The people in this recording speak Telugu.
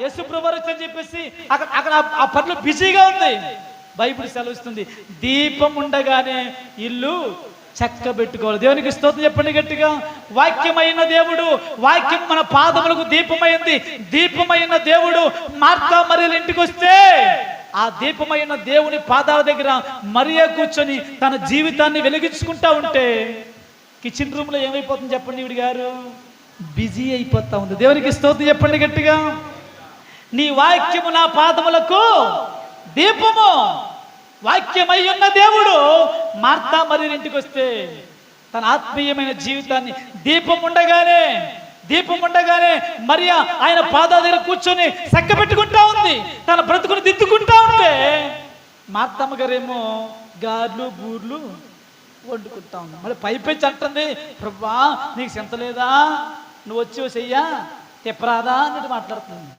యేసుప్రభు అని చెప్పేసి అక్కడ అక్కడ ఆ పనులు బిజీగా ఉంది. బైబిల్ సెలవిస్తుంది, దీపం ఉండగానే ఇల్లు చక్కబెట్టుకోవాలి. దేవునికి స్తోత్రం చెప్పండి గట్టిగా. వాక్యమైన దేవుడు, వాక్యం మన పాదములకు దీపమైంది. దీపమైన దేవుడు మార్తా మరియల ఇంటికి వస్తే ఆ దీపమైన దేవుని పాదాల దగ్గర మరియ కూర్చొని తన జీవితాన్ని వెలిగించుకుంటా ఉంటే కిచెన్ రూమ్ లో ఏమైపోతుంది చెప్పండి, ఈవిడ గారు బిజీ అయిపోతా ఉంది. దేవునికి స్తోత్రం చెప్పండి గట్టిగా. నీ వాక్యము నా పాదములకు దీపము. వాక్యమై ఉన్న దేవుడు మార్తా మరియ ఇంటికి వస్తే తన ఆత్మీయమైన జీవితాన్ని దీపం ఉండగానే మరియ ఆయన పాదాల దగ్గర కూర్చొని చక్క పెట్టుకుంటా ఉంది, తన బ్రతుకుని దిద్దుకుంటా ఉంటే మార్తమ్మ గారేమో గార్లు బూర్లు వండుకుంటా ఉంది. మరి పైపెచ్చి అంటుంది, ప్రభా నీకు చింత లేదా, నువ్వు వచ్చి చెయ్యా తిప్పరాదా అన్నట్టు మాట్లాడుతుంది.